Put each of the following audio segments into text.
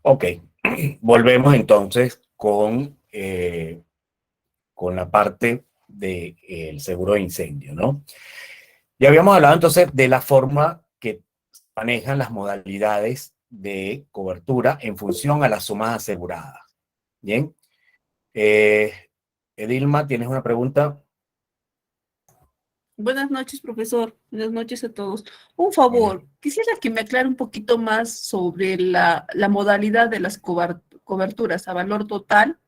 Ok, volvemos entonces con la parte del seguro de incendio, ¿no? Ya habíamos hablado entonces de la forma que manejan las modalidades de cobertura en función a las sumas aseguradas. Bien. Eh, Edilma, ¿tienes una pregunta? Buenas noches, profesor. Buenas noches a todos. Un Bueno, favor, quisiera que me aclare un poquito más sobre la modalidad de las coberturas a valor total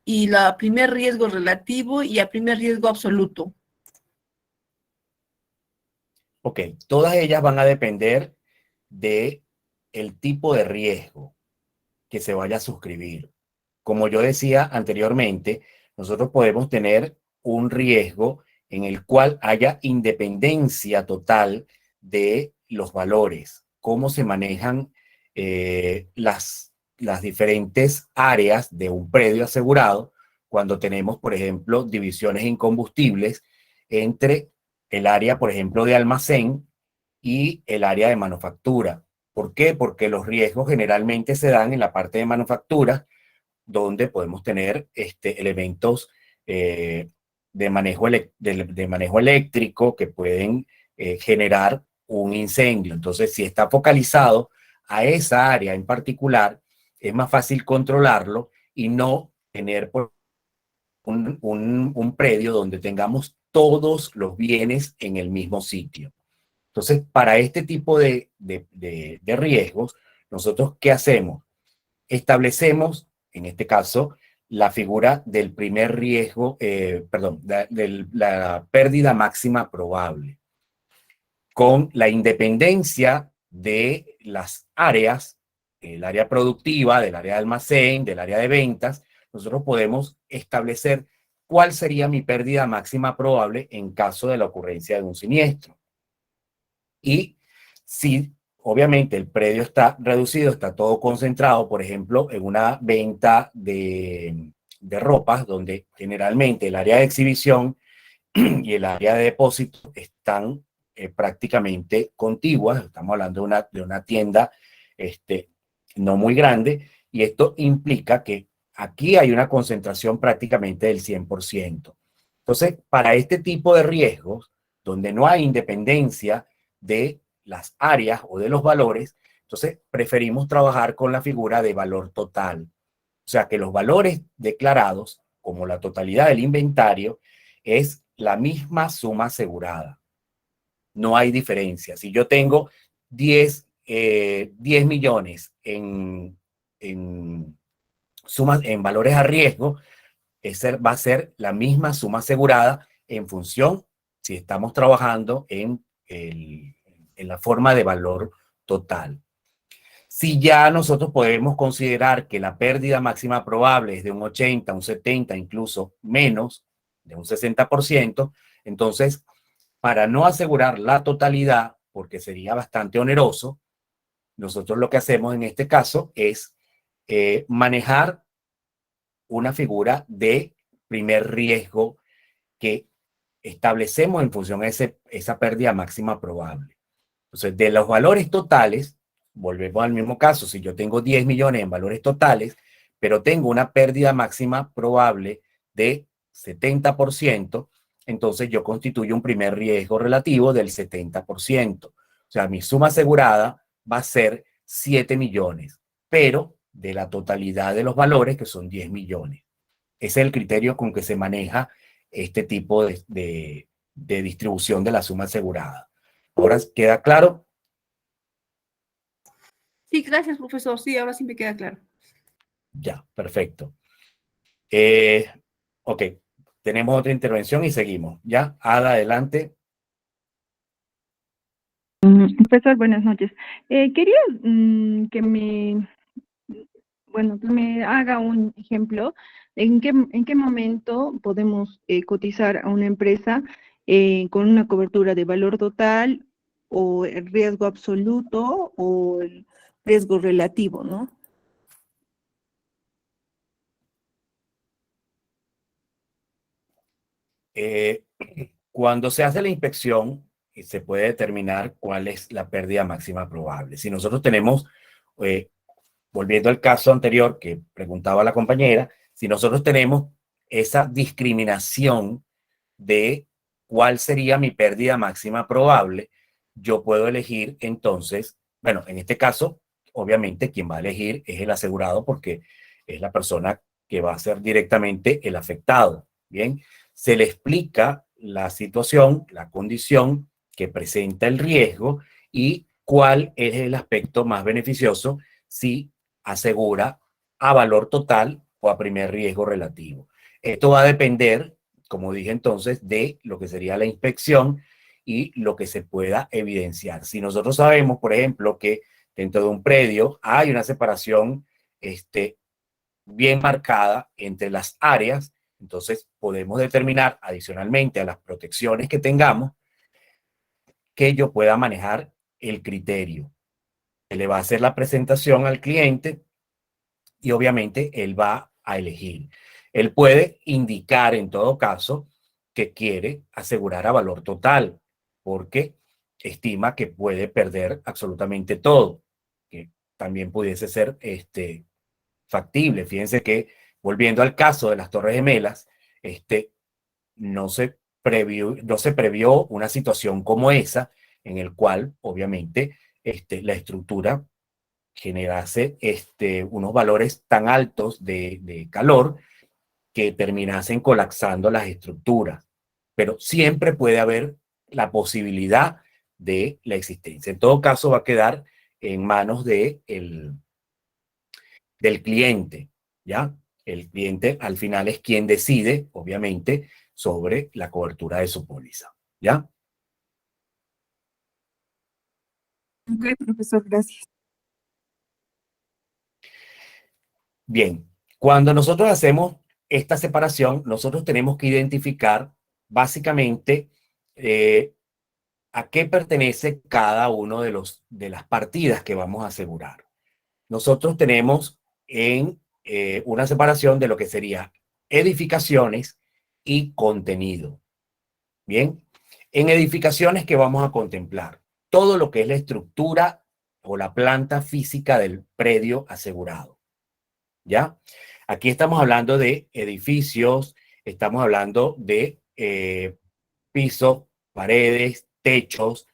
y la primer riesgo relativo y a primer riesgo absoluto. ok, todas ellas van a depender de el tipo de riesgo que se vaya a suscribir. Como yo decía anteriormente, nosotros podemos tener un riesgo en el cual haya independencia total de los valores, cómo se manejan las diferentes áreas de un predio asegurado cuando tenemos, por ejemplo, divisiones en combustibles entre el área, por ejemplo, de almacén y el área de manufactura. ¿Por qué? Porque los riesgos generalmente se dan en la parte de manufactura, donde podemos tener elementos eh, de manejo eléctrico que pueden generar un incendio. Entonces, si está focalizado a esa área en particular, es más fácil controlarlo y no tener un predio donde tengamos todos los bienes en el mismo sitio. Entonces, para este tipo de riesgos, nosotros, ¿qué hacemos? Establecemos, en este caso, la figura del primer riesgo, perdón, de la pérdida máxima probable, con la independencia de las áreas, el área productiva, del área de almacén, del área de ventas. Nosotros podemos establecer cuál sería mi pérdida máxima probable en caso de la ocurrencia de un siniestro. Y si obviamente el predio está reducido, está todo concentrado, por ejemplo, en una venta de ropas, donde generalmente el área de exhibición y el área de depósito están prácticamente contiguas. Estamos hablando de una tienda no muy grande, y esto implica que aquí hay una concentración prácticamente del 100%. Entonces, para este tipo de riesgos, donde no hay independencia de las áreas o de los valores, entonces preferimos trabajar con la figura de valor total. O sea, que los valores declarados, como la totalidad del inventario, es la misma suma asegurada. No hay diferencia. Si yo tengo 10 millones en sumas, en valores a riesgo, esa va a ser la misma suma asegurada en función si estamos trabajando en la forma de valor total. Si ya nosotros podemos considerar que la pérdida máxima probable es de un 80, un 70, incluso menos de un 60%, entonces, para no asegurar la totalidad, porque sería bastante oneroso, nosotros lo que hacemos en este caso es manejar una figura de primer riesgo que establecemos en función a esa pérdida máxima probable. Entonces, de los valores totales, volvemos al mismo caso. Si yo tengo 10 millones en valores totales, pero tengo una pérdida máxima probable de 70%, entonces yo constituyo un primer riesgo relativo del 70%. O sea, mi suma asegurada va a ser 7 millones, pero de la totalidad de los valores, que son 10 millones. Ese es el criterio con que se maneja este tipo de distribución de la suma asegurada. Ahora queda claro. Sí, gracias, profesor. Sí, ahora sí me queda claro. Ya, perfecto. Eh, ok, tenemos otra intervención y seguimos. Ya, Ada, adelante. Profesor, buenas noches. Quería que me haga un ejemplo en qué momento podemos cotizar a una empresa con una cobertura de valor total o el riesgo absoluto o el riesgo relativo, ¿no? Eh, Cuando se hace la inspección, se puede determinar cuál es la pérdida máxima probable. Si nosotros tenemos, eh, volviendo al caso anterior que preguntaba la compañera, si nosotros tenemos esa discriminación de cuál sería mi pérdida máxima probable, yo puedo elegir entonces, bueno, en este caso, obviamente quien va a elegir es el asegurado porque es la persona que va a ser directamente el afectado. Bien, se le explica la situación, la condición que presenta el riesgo y cuál es el aspecto más beneficioso si asegura a valor total o a primer riesgo relativo. Esto va a depender, como dije entonces, de lo que sería la inspección y lo que se pueda evidenciar. Si nosotros sabemos, por ejemplo, que dentro de un predio hay una separación bien marcada entre las áreas, entonces podemos determinar adicionalmente a las protecciones que tengamos que yo pueda manejar el criterio. Se le va a hacer la presentación al cliente y obviamente él va a elegir. Él puede indicar en todo caso que quiere asegurar a valor total porque estima que puede perder absolutamente todo, que también pudiese ser factible. Fíjense que volviendo al caso de las Torres Gemelas, no se previó una situación como esa en el cual obviamente la estructura generase unos valores tan altos de calor que terminasen colapsando las estructuras. Pero siempre puede haber la posibilidad de la existencia. En todo caso, va a quedar en manos del cliente, ¿ya? El cliente al final es quien decide, obviamente, sobre la cobertura de su póliza, ¿ya? Ok, profesor, gracias. Bien, cuando nosotros hacemos esta separación, nosotros tenemos que identificar básicamente a qué pertenece cada uno de las partidas que vamos a asegurar. Nosotros tenemos una separación de lo que sería edificaciones y contenido. Bien, en edificaciones que vamos a contemplar todo lo que es la estructura o la planta física del predio asegurado. ¿Ya? Aquí estamos hablando de edificios, estamos hablando de pisos, paredes, techos,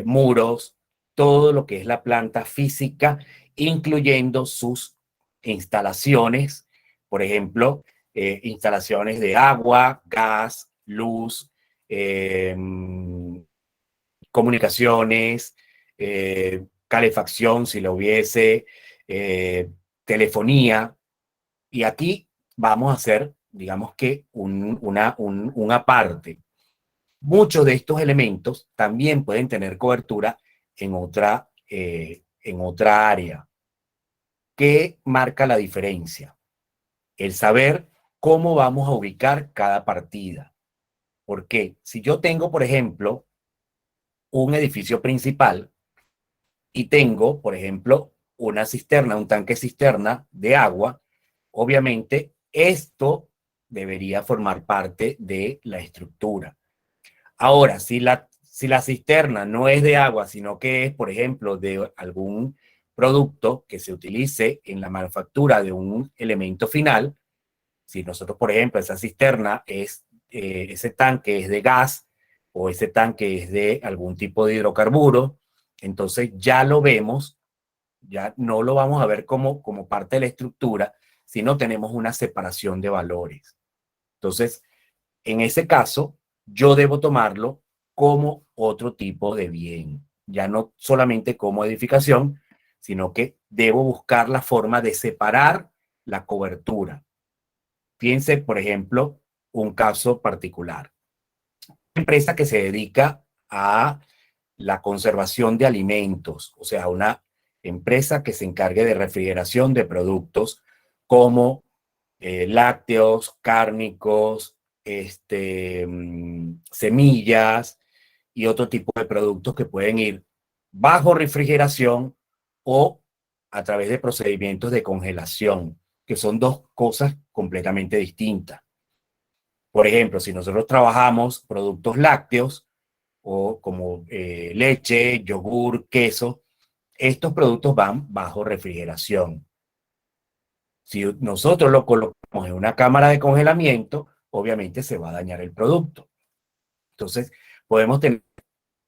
muros, todo lo que es la planta física, incluyendo sus instalaciones, por ejemplo, instalaciones de agua, gas, luz, eh, comunicaciones, calefacción, si lo hubiese, telefonía. Y aquí vamos a hacer, digamos que una parte. Muchos de estos elementos también pueden tener cobertura en otra área. ¿Qué marca la diferencia? El saber cómo vamos a ubicar cada partida. Porque si yo tengo, por ejemplo, un edificio principal y tengo, por ejemplo, una cisterna, un tanque cisterna de agua, obviamente esto debería formar parte de la estructura. Ahora, si la cisterna no es de agua, sino que es, por ejemplo, de algún producto que se utilice en la manufactura de un elemento final, si nosotros, por ejemplo, esa cisterna es, ese tanque es de gas o ese tanque es de algún tipo de hidrocarburo, entonces ya lo vemos, ya no lo vamos a ver como parte de la estructura, sino tenemos una separación de valores. Entonces, en ese caso, yo debo tomarlo como otro tipo de bien, ya no solamente como edificación, sino que debo buscar la forma de separar la cobertura. Piense, por ejemplo, un caso particular. Una empresa que se dedica a la conservación de alimentos, o sea, una empresa que se encargue de refrigeración de productos como lácteos, cárnicos, semillas y otro tipo de productos que pueden ir bajo refrigeración o a través de procedimientos de congelación, que son dos cosas completamente distintas. Por ejemplo, si nosotros trabajamos productos lácteos o como leche, yogur, queso, estos productos van bajo refrigeración. Si nosotros lo colocamos en una cámara de congelamiento, obviamente se va a dañar el producto. Entonces, podemos tener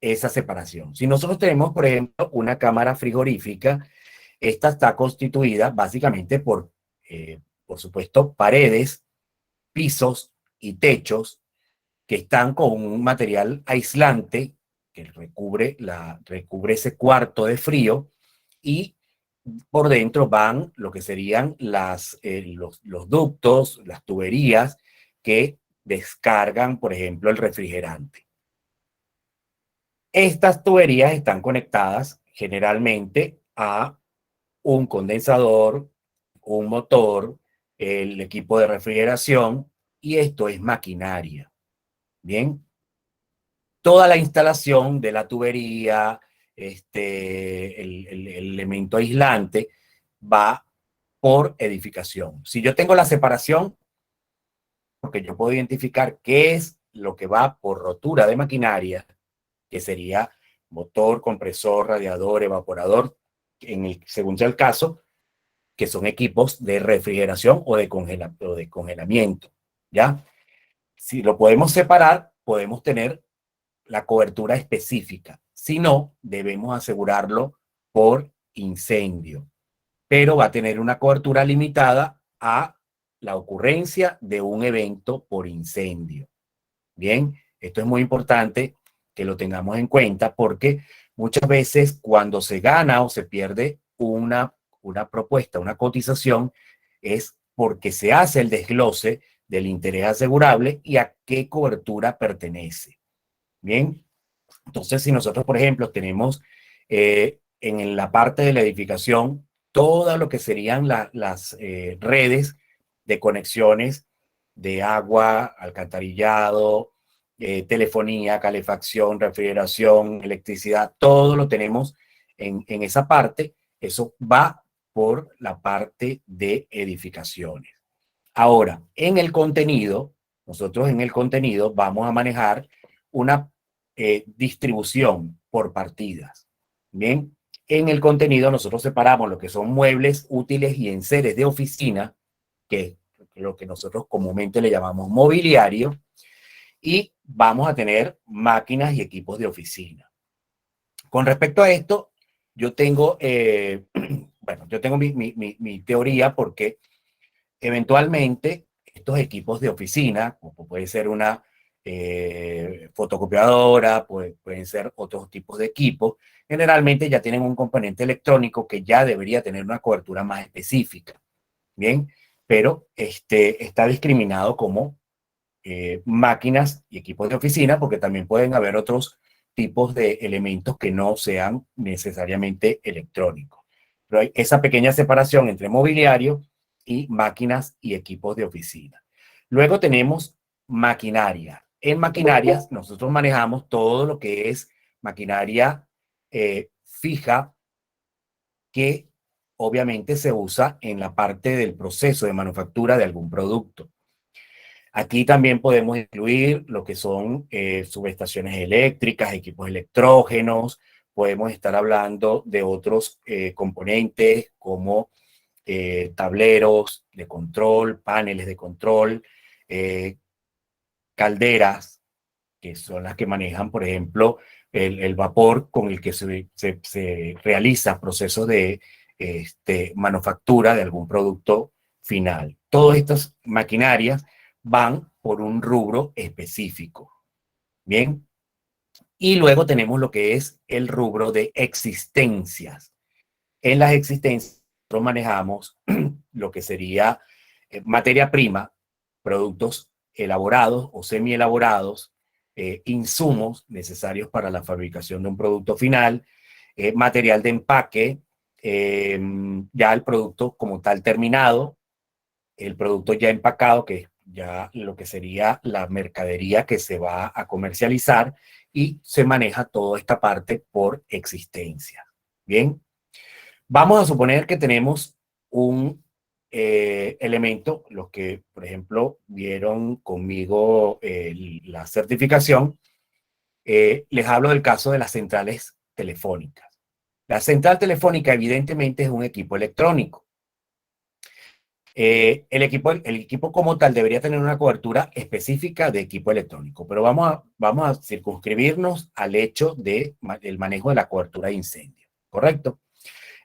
esa separación. Si nosotros tenemos, por ejemplo, una cámara frigorífica, esta está constituida básicamente por supuesto, paredes, pisos y techos que están con un material aislante que recubre ese cuarto de frío, y por dentro van lo que serían los ductos, las tuberías que descargan, por ejemplo, el refrigerante. Estas tuberías están conectadas generalmente a un condensador, un motor, el equipo de refrigeración, y esto es maquinaria. Bien, toda la instalación de la tubería, el elemento aislante, va por edificación. Si yo tengo la separación, porque yo puedo identificar qué es lo que va por rotura de maquinaria, que sería motor, compresor, radiador, evaporador, según sea el caso, que son equipos de refrigeración o de congelamiento, ¿ya? Si lo podemos separar, podemos tener la cobertura específica. Si no, debemos asegurarlo por incendio, pero va a tener una cobertura limitada a la ocurrencia de un evento por incendio. Bien, esto es muy importante que lo tengamos en cuenta, porque muchas veces cuando se gana o se pierde una propuesta, una cotización, es porque se hace el desglose del interés asegurable y a qué cobertura pertenece. Bien, entonces si nosotros, por ejemplo, tenemos en la parte de la edificación todo lo que serían las redes de conexiones de agua, alcantarillado, telefonía, calefacción, refrigeración, electricidad, todo lo tenemos en esa parte. Eso va por la parte de edificaciones. Ahora, en el contenido, nosotros en el contenido vamos a manejar una distribución por partidas. Bien, en el contenido nosotros separamos lo que son muebles, útiles y enseres de oficina, que es lo que nosotros comúnmente le llamamos mobiliario, y vamos a tener máquinas y equipos de oficina. Con respecto a esto, yo tengo, bueno, yo tengo mi teoría, porque eventualmente estos equipos de oficina, como puede ser una fotocopiadora, pueden ser otros tipos de equipos, generalmente ya tienen un componente electrónico que ya debería tener una cobertura más específica. Bien, pero está discriminado como máquinas y equipos de oficina, porque también pueden haber otros tipos de elementos que no sean necesariamente electrónicos. Pero hay esa pequeña separación entre mobiliario y máquinas y equipos de oficina. Luego tenemos maquinaria. En maquinarias nosotros manejamos todo lo que es maquinaria fija, que obviamente se usa en la parte del proceso de manufactura de algún producto. Aquí también podemos incluir lo que son subestaciones eléctricas, equipos electrógenos. Podemos estar hablando de otros componentes como tableros de control, paneles de control, calderas, que son las que manejan, por ejemplo, el vapor con el que se realiza procesos de manufactura de algún producto final. Todas estas maquinarias van por un rubro específico. Bien. Y luego tenemos lo que es el rubro de existencias. En las existencias nosotros manejamos lo que sería materia prima, productos elaborados o semi-elaborados, insumos necesarios para la fabricación de un producto final, material de empaque, ya el producto como tal terminado, el producto ya empacado, que es ya lo que sería la mercadería que se va a comercializar, y se maneja toda esta parte por existencia. Bien, vamos a suponer que tenemos un elemento, los que, por ejemplo, vieron conmigo la certificación, les hablo del caso de las centrales telefónicas. La central telefónica evidentemente es un equipo electrónico. El equipo como tal debería tener una cobertura específica de equipo electrónico, pero vamos a circunscribirnos al hecho del manejo de la cobertura de incendio, ¿correcto?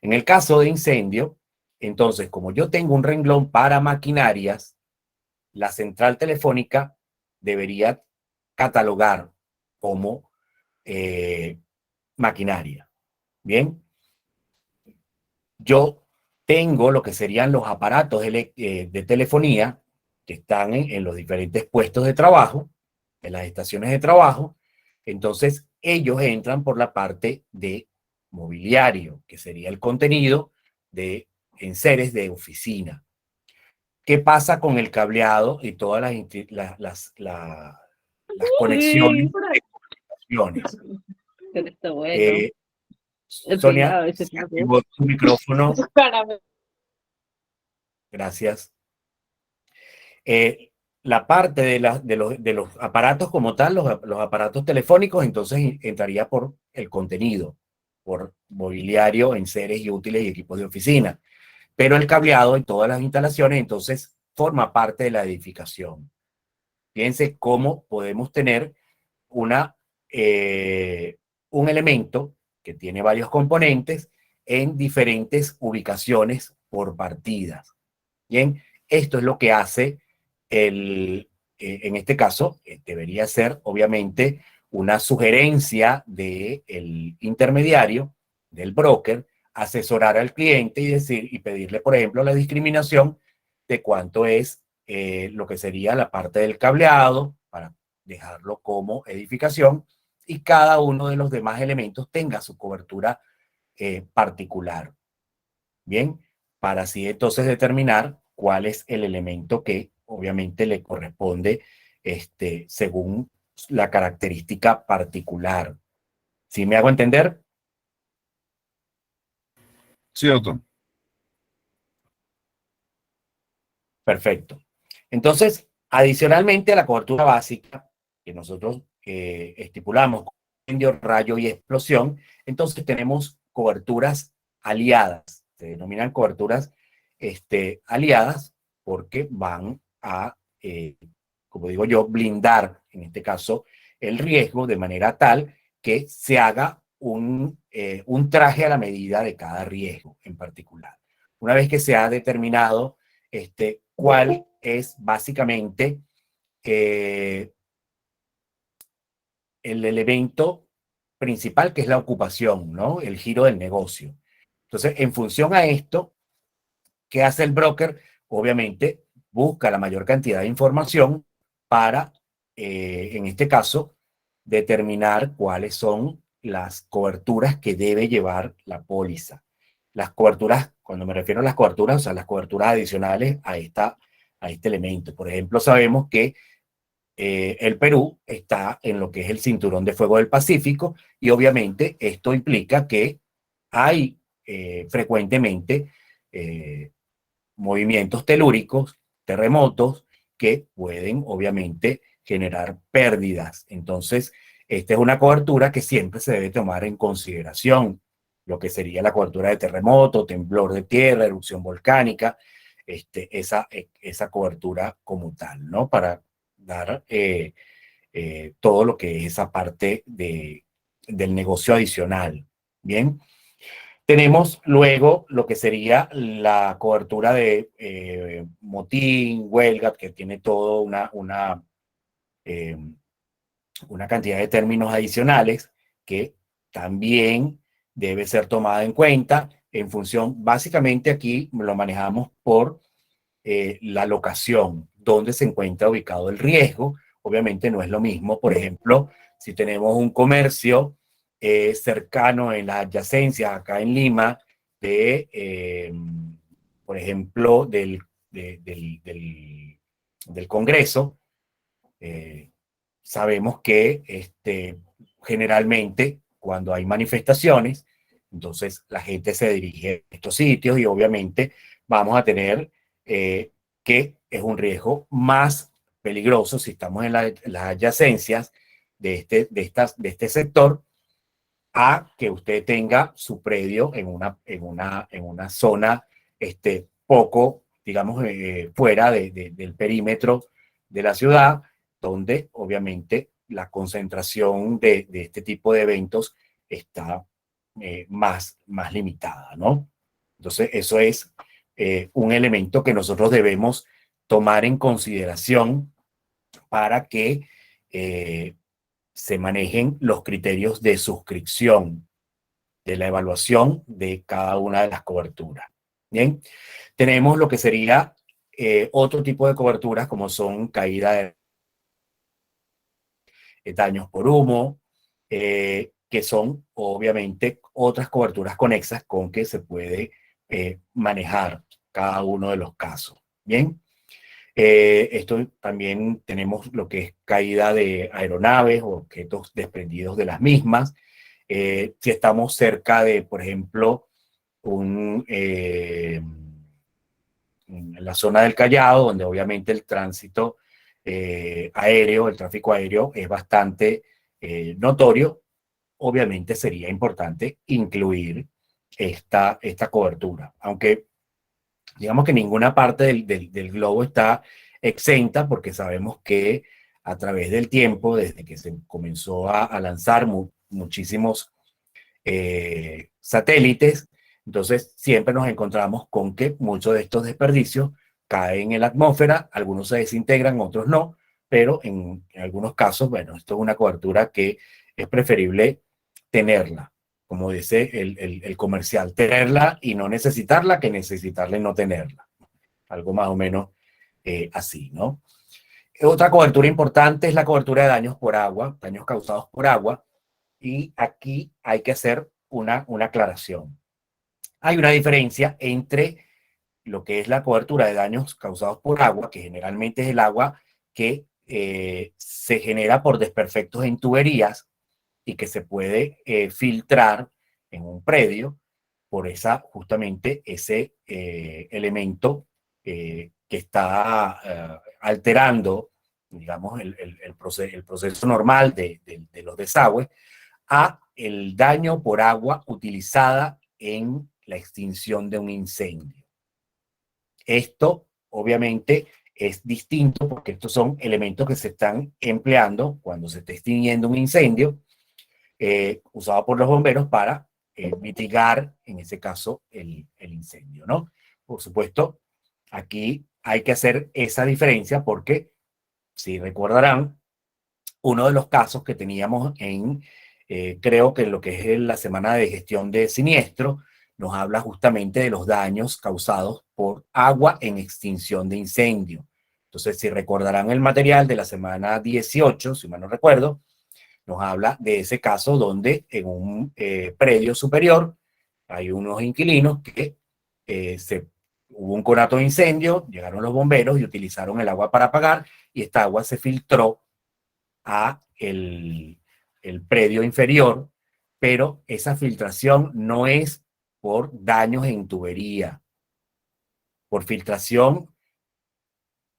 En el caso de incendio, entonces, como yo tengo un renglón para maquinarias, la central telefónica debería catalogar como maquinaria. Bien, yo tengo lo que serían los aparatos de telefonía que están en los diferentes puestos de trabajo, en las estaciones de trabajo. Entonces, ellos entran por la parte de mobiliario, que sería el contenido de enseres de oficina. ¿Qué pasa con el cableado y todas las conexiones de comunicaciones? Pero está bueno. He Sonia, pegado ese se plato. activó tu micrófono. Para Gracias. La parte de los aparatos como tal, los aparatos telefónicos, entonces entraría por el contenido, por mobiliario, enseres y útiles y equipos de oficina. Pero el cableado en todas las instalaciones, entonces, forma parte de la edificación. Fíjense cómo podemos tener una, un elemento que tiene varios componentes en diferentes ubicaciones por partidas. Bien, esto es lo que hace en este caso, debería ser obviamente una sugerencia del intermediario, del broker, asesorar al cliente y decir y pedirle, por ejemplo, la discriminación de cuánto es lo que sería la parte del cableado para dejarlo como edificación y cada uno de los demás elementos tenga su cobertura particular. Bien, para así entonces determinar cuál es el elemento que obviamente le corresponde según la característica particular. ¿Sí me hago entender? Sí, doctor. Perfecto. Entonces, adicionalmente a la cobertura básica que nosotros estipulamos, incendio, rayo y explosión, entonces tenemos coberturas aliadas. Se denominan coberturas aliadas porque van a, como digo yo, blindar, en este caso, el riesgo de manera tal que se haga un traje a la medida de cada riesgo en particular. Una vez que se ha determinado cuál es básicamente el elemento principal, que es la ocupación, ¿no? El giro del negocio. Entonces, en función a esto, ¿qué hace el broker? Obviamente, busca la mayor cantidad de información para, en este caso, determinar cuáles son las coberturas que debe llevar la póliza. Las coberturas, cuando me refiero a las coberturas, o sea, las coberturas adicionales a este elemento. Por ejemplo, sabemos que el Perú está en lo que es el Cinturón de Fuego del Pacífico y obviamente esto implica que hay frecuentemente movimientos telúricos, terremotos, que pueden obviamente generar pérdidas. Entonces, esta es una cobertura que siempre se debe tomar en consideración, lo que sería la cobertura de terremoto, temblor de tierra, erupción volcánica, esa cobertura como tal, ¿no? Para dar todo lo que es esa parte del negocio adicional. Bien. Tenemos luego lo que sería la cobertura de motín, huelga, que tiene todo una cantidad de términos adicionales que también debe ser tomada en cuenta en función, básicamente aquí lo manejamos por la locación, donde se encuentra ubicado el riesgo. Obviamente no es lo mismo, por ejemplo, si tenemos un comercio cercano en las adyacencias, acá en Lima, por ejemplo, del Congreso, sabemos que generalmente cuando hay manifestaciones, entonces la gente se dirige a estos sitios y obviamente vamos a tener que es un riesgo más peligroso si estamos en las adyacencias de este sector a que usted tenga su predio en una zona poco digamos, fuera del perímetro de la ciudad, donde obviamente la concentración de este tipo de eventos está más limitada, ¿no? Entonces, eso es un elemento que nosotros debemos tomar en consideración para que se manejen los criterios de suscripción de la evaluación de cada una de las coberturas. Bien, tenemos lo que sería otro tipo de coberturas como son caída de daños por humo, que son obviamente otras coberturas conexas con que se puede manejar cada uno de los casos. Bien, esto también tenemos lo que es caída de aeronaves o objetos desprendidos de las mismas. Si estamos cerca de, por ejemplo, en la zona del Callao, donde obviamente el tránsito aéreo, el tráfico aéreo es bastante notorio, obviamente sería importante incluir esta cobertura. Aunque digamos que ninguna parte del globo está exenta, porque sabemos que a través del tiempo, desde que se comenzó a lanzar muchísimos satélites, entonces siempre nos encontramos con que muchos de estos desperdicios caen en la atmósfera, algunos se desintegran, otros no, pero en algunos casos, bueno, esto es una cobertura que es preferible tenerla, como dice el comercial, tenerla y no necesitarla que necesitarla y no tenerla. Algo más o menos así, ¿no? Otra cobertura importante es la cobertura de daños por agua, daños causados por agua, y aquí hay que hacer una aclaración. Hay una diferencia entre lo que es la cobertura de daños causados por agua, que generalmente es el agua que se genera por desperfectos en tuberías y que se puede filtrar en un predio por justamente ese elemento que está alterando, digamos, el proceso normal de los desagües, a el daño por agua utilizada en la extinción de un incendio. Esto, obviamente, es distinto porque estos son elementos que se están empleando cuando se está extinguiendo un incendio, usado por los bomberos para mitigar, en ese caso, el incendio, ¿no? Por supuesto, aquí hay que hacer esa diferencia porque, si recordarán, uno de los casos que teníamos creo que en lo que es la semana de gestión de siniestro, nos habla justamente de los daños causados por agua en extinción de incendio. Entonces, si recordarán el material de la semana 18, si mal no recuerdo, nos habla de ese caso donde en un predio superior hay unos inquilinos que hubo un conato de incendio, llegaron los bomberos y utilizaron el agua para apagar, y esta agua se filtró a el predio inferior, pero esa filtración no es por daños en tubería. Por filtración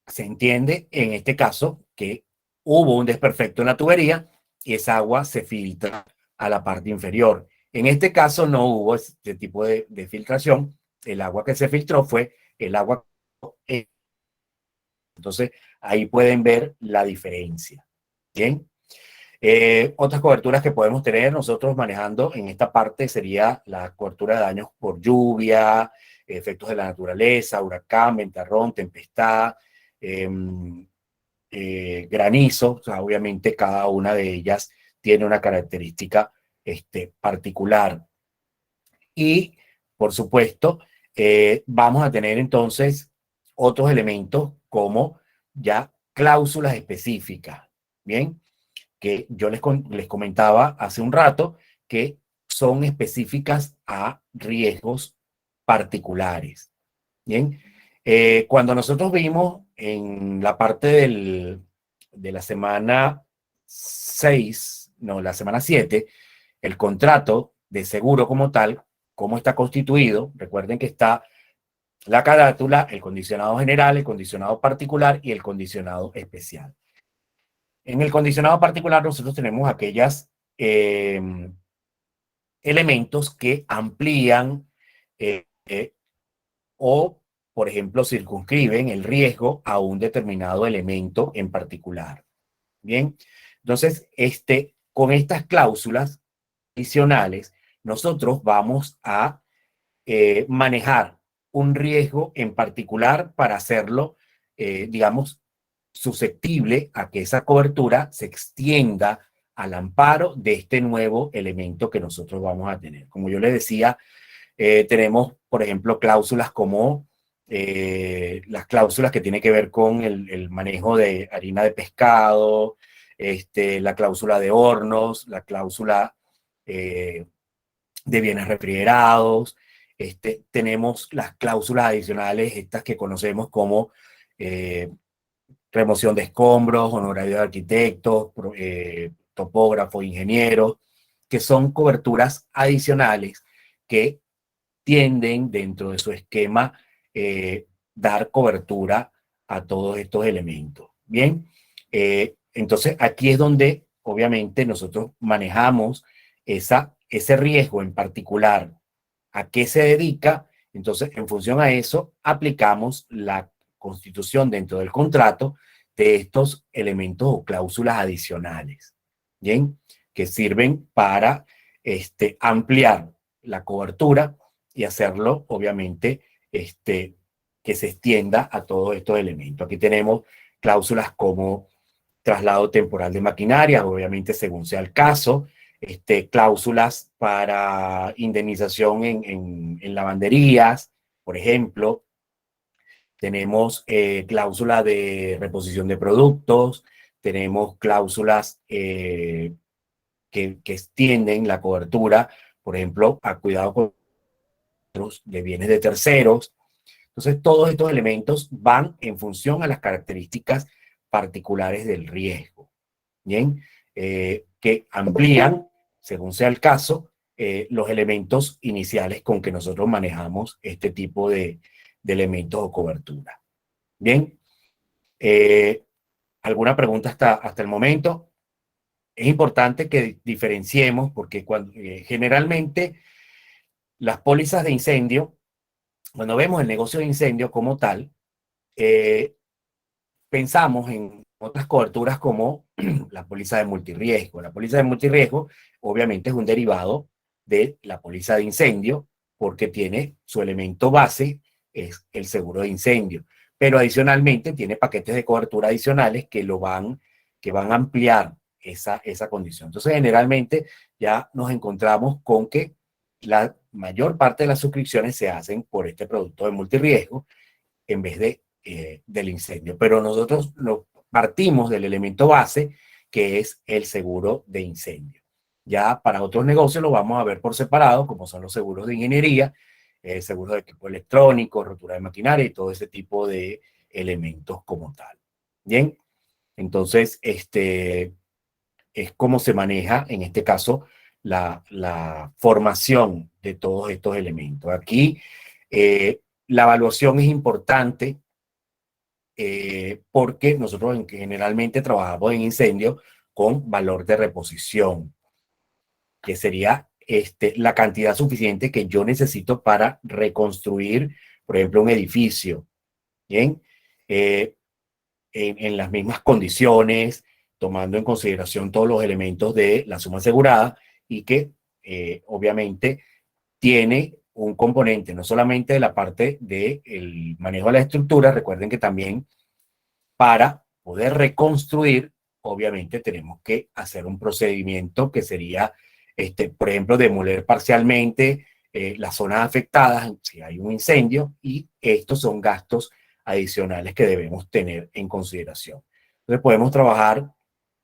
se entiende en este caso que hubo un desperfecto en la tubería y esa agua se filtra a la parte inferior. En este caso no hubo este tipo de filtración. El agua que se filtró fue el agua. Entonces ahí pueden ver la diferencia. Bien. Otras coberturas que podemos tener nosotros manejando en esta parte sería la cobertura de daños por lluvia, efectos de la naturaleza, huracán, ventarrón, tempestad, granizo. O sea, obviamente cada una de ellas tiene una característica particular. Y, por supuesto, vamos a tener entonces otros elementos como ya cláusulas específicas. Bien, que yo les comentaba hace un rato que son específicas a riesgos particulares. Bien, cuando nosotros vimos en la parte de la semana 6, no, la semana 7, el contrato de seguro como tal, cómo está constituido, recuerden que está la carátula, el condicionado general, el condicionado particular y el condicionado especial. En el condicionado particular nosotros tenemos aquellas elementos que amplían o por ejemplo, circunscriben el riesgo a un determinado elemento en particular. Bien, entonces, con estas cláusulas adicionales, nosotros vamos a manejar un riesgo en particular para hacerlo, digamos, susceptible a que esa cobertura se extienda al amparo de este nuevo elemento que nosotros vamos a tener. Como yo les decía, tenemos, por ejemplo, cláusulas como las cláusulas que tienen que ver con el manejo de harina de pescado, la cláusula de hornos, la cláusula de bienes refrigerados. Tenemos las cláusulas adicionales, estas que conocemos como remoción de escombros, honorarios de arquitectos, topógrafos, ingenieros, que son coberturas adicionales que tienden dentro de su esquema dar cobertura a todos estos elementos. Bien, entonces aquí es donde obviamente nosotros manejamos ese riesgo en particular. ¿A qué se dedica? Entonces, en función a eso, aplicamos la constitución dentro del contrato de estos elementos o cláusulas adicionales, ¿bien? Que sirven para ampliar la cobertura y hacerlo, obviamente, que se extienda a todos estos elementos. Aquí tenemos cláusulas como traslado temporal de maquinaria, obviamente según sea el caso, cláusulas para indemnización en lavanderías, por ejemplo. Tenemos cláusulas de reposición de productos, tenemos cláusulas que extienden la cobertura, por ejemplo, a cuidado con de bienes de terceros. Entonces, todos estos elementos van en función a las características particulares del riesgo, ¿bien? Que amplían, según sea el caso, los elementos iniciales con que nosotros manejamos este tipo de elementos o cobertura. Bien, ¿alguna pregunta hasta el momento? Es importante que diferenciemos porque generalmente las pólizas de incendio, cuando vemos el negocio de incendio como tal, pensamos en otras coberturas como la póliza de multirriesgo. La póliza de multirriesgo obviamente es un derivado de la póliza de incendio porque tiene su elemento base, es el seguro de incendio, pero adicionalmente tiene paquetes de cobertura adicionales que van a ampliar esa condición. Entonces, generalmente ya nos encontramos con que la mayor parte de las suscripciones se hacen por este producto de multirriesgo en vez del incendio. Pero nosotros partimos del elemento base, que es el seguro de incendio. Ya para otros negocios lo vamos a ver por separado, como son los seguros de ingeniería, seguros de equipo electrónico, rotura de maquinaria y todo ese tipo de elementos como tal. Bien, entonces es como se maneja en este caso la formación de todos estos elementos. Aquí la evaluación es importante porque nosotros generalmente trabajamos en incendio con valor de reposición, que sería la cantidad suficiente que yo necesito para reconstruir, por ejemplo, un edificio, ¿bien? En las mismas condiciones, tomando en consideración todos los elementos de la suma asegurada y que obviamente tiene un componente no solamente de la parte del manejo de la estructura, recuerden que también para poder reconstruir, obviamente tenemos que hacer un procedimiento que sería, por ejemplo, demoler parcialmente las zonas afectadas si hay un incendio, y estos son gastos adicionales que debemos tener en consideración. Entonces podemos trabajar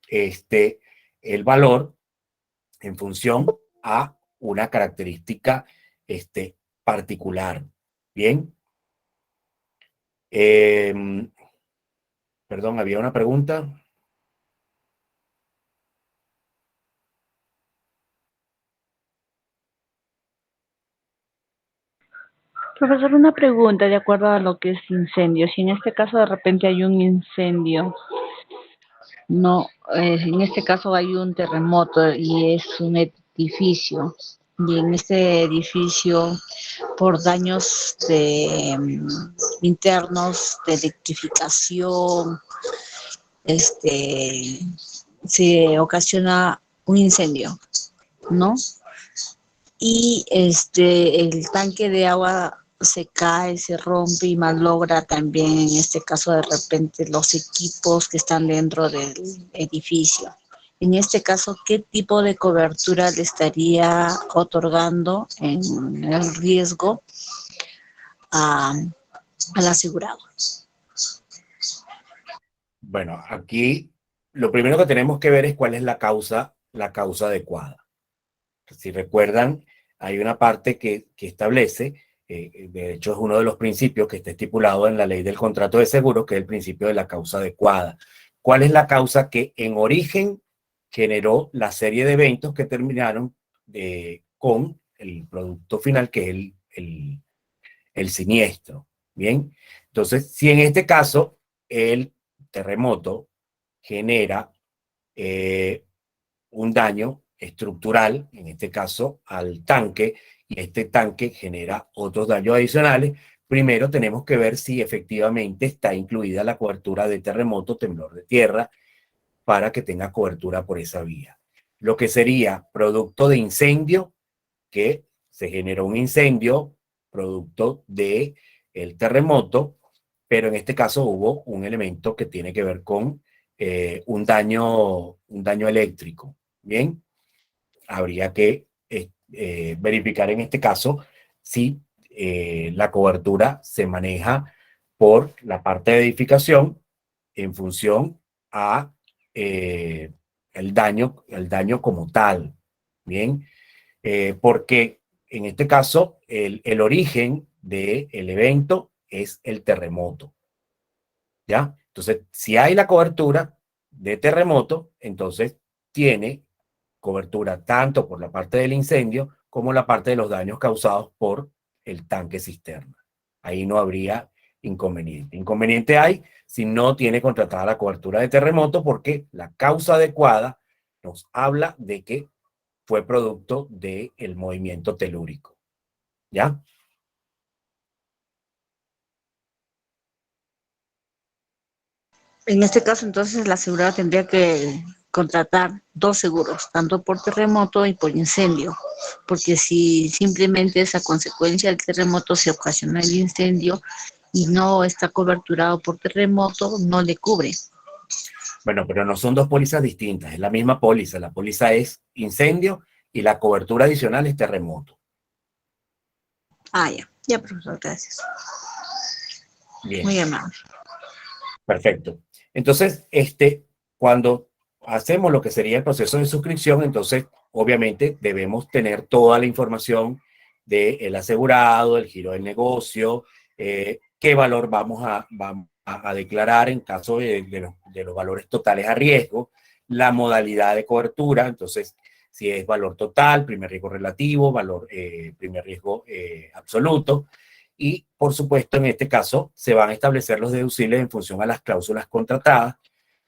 el valor en función a una característica particular. Bien. Perdón, había una pregunta. Profesor, una pregunta de acuerdo a lo que es incendio. Si en este caso de repente hay un incendio, no, en este caso hay un terremoto y es un edificio, y en este edificio por daños internos de electrificación, se ocasiona un incendio, ¿no? Y el tanque de agua se cae, se rompe y malogra también, en este caso, de repente, los equipos que están dentro del edificio. En este caso, ¿qué tipo de cobertura le estaría otorgando en el riesgo al asegurado? Bueno, aquí lo primero que tenemos que ver es cuál es la causa adecuada. Si recuerdan, hay una parte que establece, de hecho es uno de los principios que está estipulado en la ley del contrato de seguro, que es el principio de la causa adecuada. ¿Cuál es la causa que en origen generó la serie de eventos que terminaron con el producto final, que es el siniestro? Bien, entonces, si en este caso el terremoto genera un daño estructural, en este caso al tanque, y este tanque genera otros daños adicionales, primero tenemos que ver si efectivamente está incluida la cobertura de terremoto, temblor de tierra, para que tenga cobertura por esa vía. Lo que sería producto de incendio, que se generó un incendio producto de el terremoto, pero en este caso hubo un elemento que tiene que ver con un daño eléctrico. Bien, habría que verificar en este caso si la cobertura se maneja por la parte de edificación en función a el daño como tal. Bien, porque en este caso el origen del evento es el terremoto. ¿Ya? Entonces, si hay la cobertura de terremoto, entonces tiene cobertura tanto por la parte del incendio como la parte de los daños causados por el tanque cisterna. Ahí no habría inconveniente. Inconveniente hay si no tiene contratada la cobertura de terremoto, porque la causa adecuada nos habla de que fue producto del movimiento telúrico. ¿Ya? En este caso, entonces, el asegurado tendría que contratar dos seguros, tanto por terremoto y por incendio, porque si simplemente es a consecuencia del terremoto se ocasiona el incendio y no está coberturado por terremoto, no le cubre. Bueno, pero no son dos pólizas distintas, es la misma póliza. La póliza es incendio y la cobertura adicional es terremoto. Ya, profesor, gracias. Bien. Muy amable. Perfecto. Entonces, cuando hacemos lo que sería el proceso de suscripción, entonces, obviamente, debemos tener toda la información del asegurado, el giro del negocio, qué valor vamos a declarar en caso de los valores totales a riesgo, la modalidad de cobertura, entonces, si es valor total, primer riesgo relativo, primer riesgo absoluto. Y, por supuesto, en este caso, se van a establecer los deducibles en función a las cláusulas contratadas,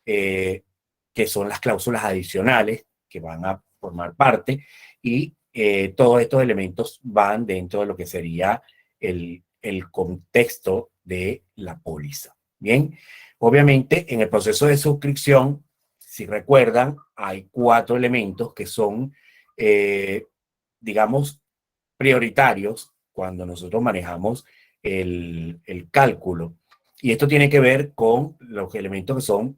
que son las cláusulas adicionales que van a formar parte, y todos estos elementos van dentro de lo que sería el contexto de la póliza. Bien, obviamente, en el proceso de suscripción, si recuerdan, hay 4 elementos que son, digamos, prioritarios cuando nosotros manejamos el cálculo. Y esto tiene que ver con los elementos que son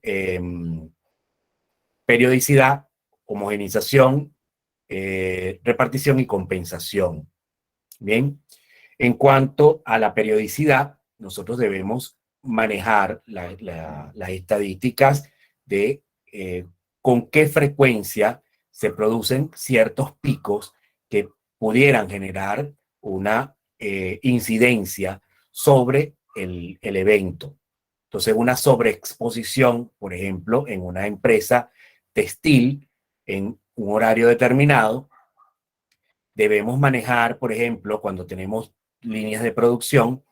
periodicidad, homogenización, repartición y compensación. Bien, en cuanto a la periodicidad, nosotros debemos manejar las estadísticas de con qué frecuencia se producen ciertos picos que pudieran generar una incidencia sobre el evento. Entonces, una sobreexposición, por ejemplo, en una empresa textil, en un horario determinado, debemos manejar, por ejemplo, cuando tenemos líneas de producción,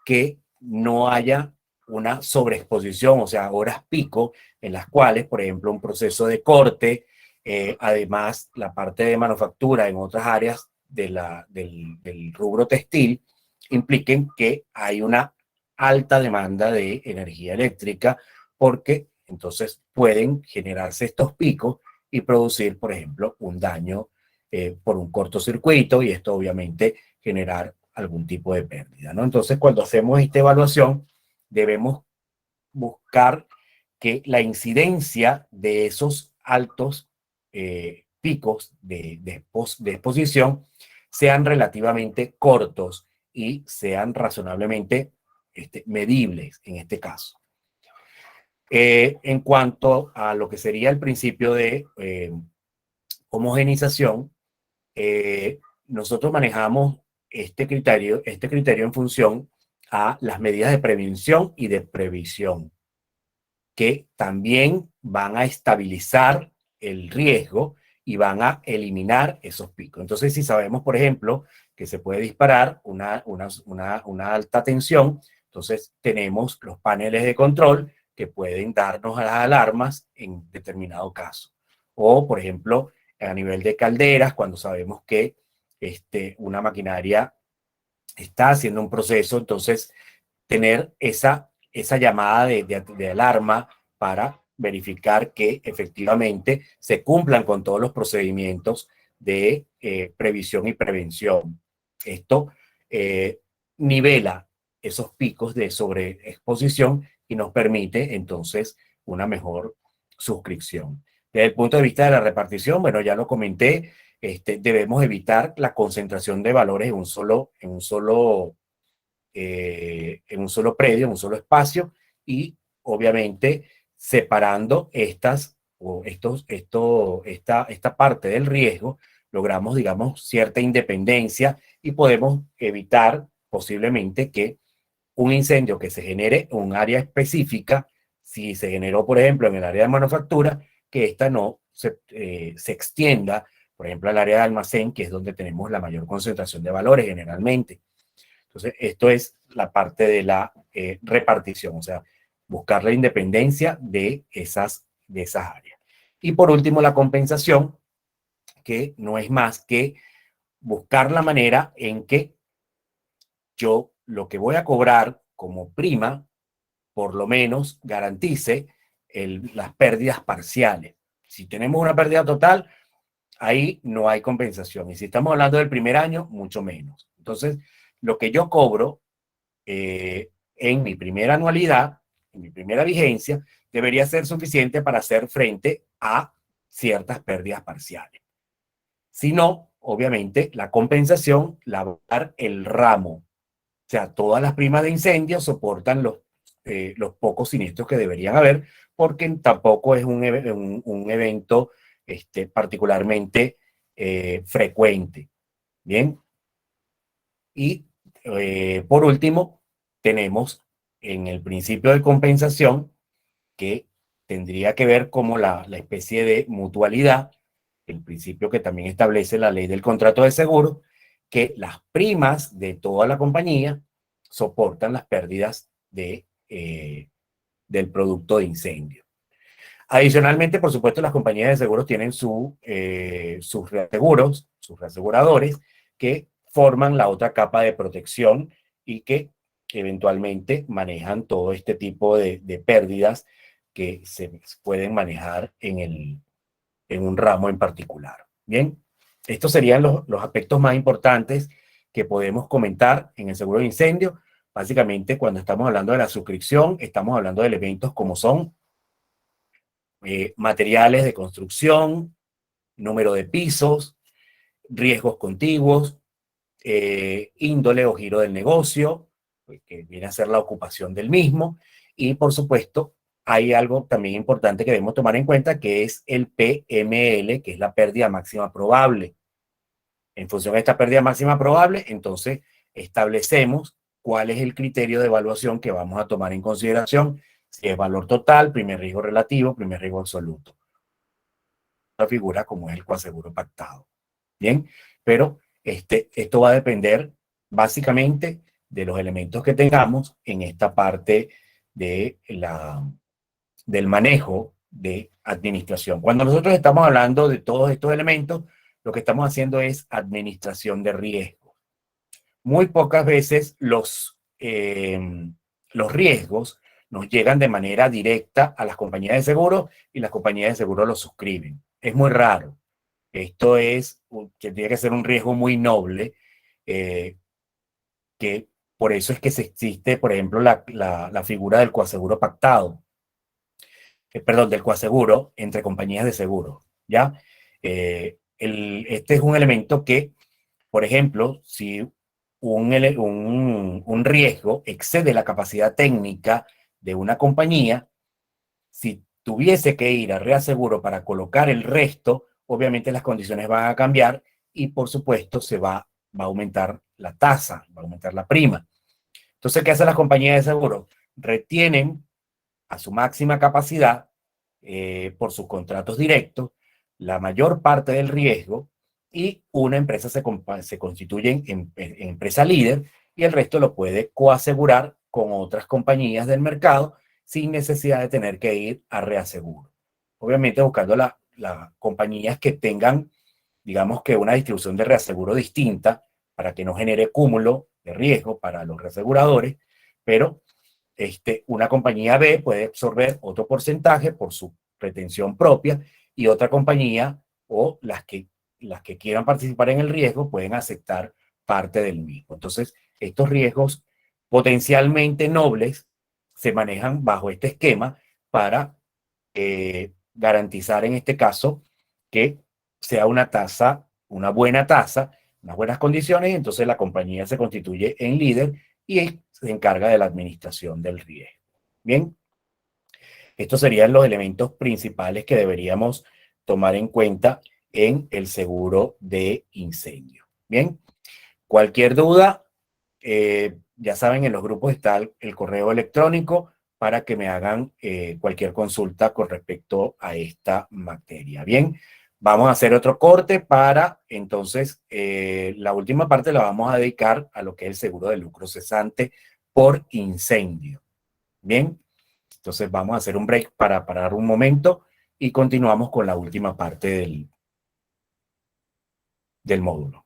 que no haya una sobreexposición, o sea, horas pico, en las cuales, por ejemplo, un proceso de corte, además la parte de manufactura en otras áreas del rubro textil, impliquen que hay una alta demanda de energía eléctrica, porque entonces pueden generarse estos picos y producir, por ejemplo, un daño por un cortocircuito, y esto obviamente generar algún tipo de pérdida, ¿no? Entonces, cuando hacemos esta evaluación, debemos buscar que la incidencia de esos altos picos de exposición sean relativamente cortos y sean razonablemente medibles en este caso. En cuanto a lo que sería el principio de homogenización, nosotros manejamos este criterio en función a las medidas de prevención y de previsión, que también van a estabilizar el riesgo y van a eliminar esos picos. Entonces, si sabemos, por ejemplo, que se puede disparar una alta tensión, entonces tenemos los paneles de control que pueden darnos a las alarmas en determinado caso. O, por ejemplo, a nivel de calderas, cuando sabemos que una maquinaria está haciendo un proceso, entonces tener esa llamada de alarma para verificar que efectivamente se cumplan con todos los procedimientos de previsión y prevención. Esto nivela esos picos de sobreexposición y nos permite entonces una mejor suscripción. Desde el punto de vista de la repartición, bueno, ya lo comenté, debemos evitar la concentración de valores en un solo predio, en un solo espacio, y obviamente separando esta parte del riesgo, logramos, digamos, cierta independencia y podemos evitar posiblemente que un incendio que se genere en un área específica, si se generó, por ejemplo, en el área de manufactura, que esta no se extienda, por ejemplo, al área de almacén, que es donde tenemos la mayor concentración de valores generalmente. Entonces, esto es la parte de la repartición, o sea, buscar la independencia de esas áreas. Y por último, la compensación, que no es más que buscar la manera en que yo lo que voy a cobrar como prima, por lo menos garantice las pérdidas parciales. Si tenemos una pérdida total, ahí no hay compensación. Y si estamos hablando del primer año, mucho menos. Entonces, lo que yo cobro en mi primera anualidad, en mi primera vigencia, debería ser suficiente para hacer frente a ciertas pérdidas parciales. Si no, obviamente, la compensación la va a dar el ramo. O sea, todas las primas de incendio soportan los pocos siniestros que deberían haber, porque tampoco es un evento particularmente frecuente. Bien. Y por último, tenemos en el principio de compensación, que tendría que ver como la especie de mutualidad, el principio que también establece la ley del contrato de seguro, que las primas de toda la compañía soportan las pérdidas del producto de incendio. Adicionalmente, por supuesto, las compañías de seguros tienen sus reaseguros, sus reaseguradores, que forman la otra capa de protección y que eventualmente manejan todo este tipo de pérdidas que se pueden manejar en un ramo en particular. Bien, estos serían los aspectos más importantes que podemos comentar en el seguro de incendio. Básicamente, cuando estamos hablando de la suscripción, estamos hablando de elementos como son materiales de construcción, número de pisos, riesgos contiguos, índole o giro del negocio, que viene a ser la ocupación del mismo, y por supuesto hay algo también importante que debemos tomar en cuenta, que es el PML, que es la pérdida máxima probable. En función de esta pérdida máxima probable, entonces establecemos cuál es el criterio de evaluación que vamos a tomar en consideración, si es valor total, primer riesgo relativo, primer riesgo absoluto. La figura como es el coaseguro pactado. Bien, pero esto va a depender básicamente de los elementos que tengamos en esta parte del manejo de administración. Cuando nosotros estamos hablando de todos estos elementos, lo que estamos haciendo es administración de riesgo. Muy pocas veces los riesgos nos llegan de manera directa a las compañías de seguro y las compañías de seguro los suscriben. Es muy raro. Esto es, que tiene que ser un riesgo muy noble, que por eso es que se existe, por ejemplo, la figura del coaseguro pactado, perdón, del coaseguro entre compañías de seguro, ¿ya? Este es un elemento que, por ejemplo, si un riesgo excede la capacidad técnica de una compañía, si tuviese que ir a reaseguro para colocar el resto, obviamente las condiciones van a cambiar y, por supuesto, va a aumentar la tasa, va a aumentar la prima. Entonces, ¿qué hacen las compañías de seguro? Retienen a su máxima capacidad, por sus contratos directos, la mayor parte del riesgo y una empresa se constituye en empresa líder y el resto lo puede coasegurar con otras compañías del mercado sin necesidad de tener que ir a reaseguro. Obviamente buscando las compañías que tengan, digamos que una distribución de reaseguro distinta para que no genere cúmulo de riesgo para los reaseguradores, pero una compañía B puede absorber otro porcentaje por su retención propia y otra compañía o las que quieran participar en el riesgo pueden aceptar parte del mismo. Entonces, estos riesgos potencialmente nobles se manejan bajo este esquema para garantizar en este caso que sea una tasa, una buena tasa, unas buenas condiciones, y entonces la compañía se constituye en líder y se encarga de la administración del riesgo. Bien, estos serían los elementos principales que deberíamos tomar en cuenta en el seguro de incendio. Bien, cualquier duda, ya saben, en los grupos está el correo electrónico para que me hagan cualquier consulta con respecto a esta materia. Bien, vamos a hacer otro corte para, entonces, la última parte la vamos a dedicar a lo que es el seguro de lucro cesante por incendio. Bien, entonces vamos a hacer un break para parar un momento y continuamos con la última parte del módulo.